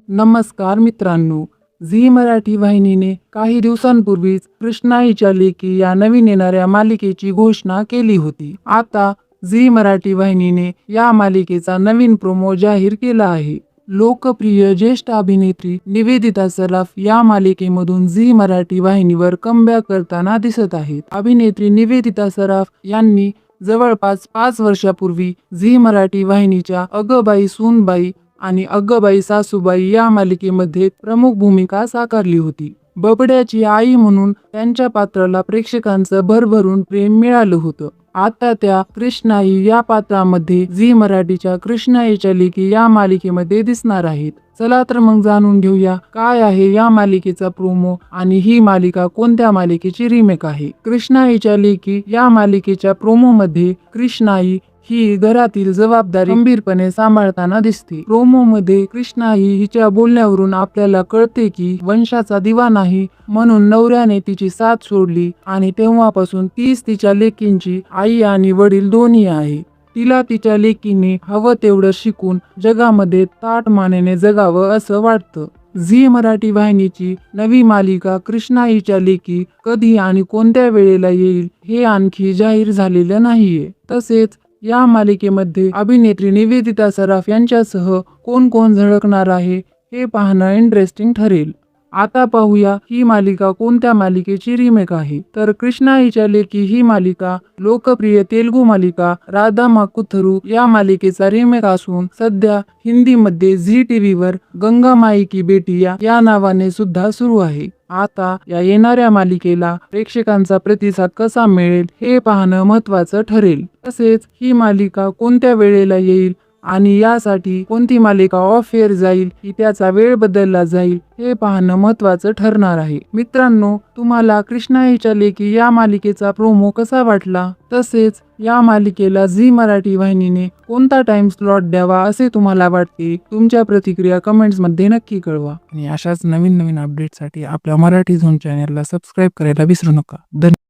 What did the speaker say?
नमस्कार मित्रांनो, झी मराठी वाहिनीने काही दिवसांपूर्वीच कृष्णा हिच्या लेकी या नवीन येणाऱ्या मालिकेची घोषणा केली होती. आता झी मराठी वाहिनीने या मालिकेचा नवीन प्रोमो जाहीर केला आहे. लोकप्रिय ज्येष्ठ अभिनेत्री निवेदिता सराफ या मालिकेमधून झी मराठी वाहिनीवर कमबॅक करताना दिसत आहेत. अभिनेत्री निवेदिता सराफ यांनी जवळपास 5 वर्षापूर्वी झी मराठी वाहिनीच्या अगं बाई सूनबाई आणि अगं बाई सासूबाई या मालिकेमध्ये प्रमुख भूमिका साकारली होती. बबड्याची आई म्हणून त्यांच्या पात्राला प्रेक्षकांचं भरभरून प्रेम मिळालं होतं. आता त्या कृष्णाई या पात्रामध्ये झी मराठीच्या कृष्णाईच्या लेकी या मालिकेमध्ये दिसणार आहेत. चला तर मग जाणून घेऊया काय आहे या मालिकेचा प्रोमो आणि ही मालिका कोणत्या मालिकेची रिमेक आहे. कृष्णाईच्या लेकी या मालिकेच्या प्रोमो मध्ये कृष्णाई ही घरातील जबाबदारी गंभीरपणे सांभाळताना दिसते. प्रोमो मध्ये कृष्णाई हिच्या बोलण्यावरून आपल्याला कळते की वंशाचा दिवा नाही म्हणून नवऱ्याने तिची साथ सोडली आणि तेव्हापासून तीच तिच्या लेकींची आई आणि वडील दोन्ही आहे. तिला तिच्या लेकीने हवं तेवढं शिकून जगामध्ये ताठमानेने जगावं असं वाटतं. झी मराठी वाहिनीची नवी मालिका कृष्णाईच्या लेकी कधी आणि कोणत्या वेळेला येईल हे आणखी जाहीर झालेलं नाहीये. तसेच या मालिकेमध्ये अभिनेत्री निवेदिता सराफ यांच्यासह कोण कोण झळकणार आहे हे पाहणं इंटरेस्टिंग ठरेल. आता पाहूया ही मालिका कोणत्या मालिकेची रिमेक आहे. तर कृष्णाईच्या लेकी ही मालिका लोकप्रिय तेलुगू मालिका राधामा कुथरू या मालिकेचा रिमेक असून सध्या हिंदीमध्ये झी टीव्हीवर गंगा माई की बेटिया या नावाने सुद्धा सुरू आहे. आता या येणाऱ्या मालिकेला प्रेक्षकांचा प्रतिसाद कसा मिळेल हे पाहणं महत्त्वाचं ठरेल. तसेच ही मालिका कोणत्या वेळेला येईल आणि यासाठी कोणती मालिका ऑफ एअर जाईल की त्याचा वेळ बदलला जाईल हे पाहणं महत्त्वाचं ठरणार आहे. मित्रांनो, तुम्हाला कृष्णाईच्या लेकी या मालिकेचा प्रोमो कसा वाटला? तसेच या मालिकेला झी मराठी वाहिनीने कोणता टाइम स्लॉट द्यावा असे तुम्हाला वाटते? तुमच्या प्रतिक्रिया कमेंट्स मध्ये नक्की कळवा आणि अशाच नवीन अपडेटसाठी आपल्या मराठी झोन चॅनलला सबस्क्राईब करायला विसरू नका. धन्यवाद.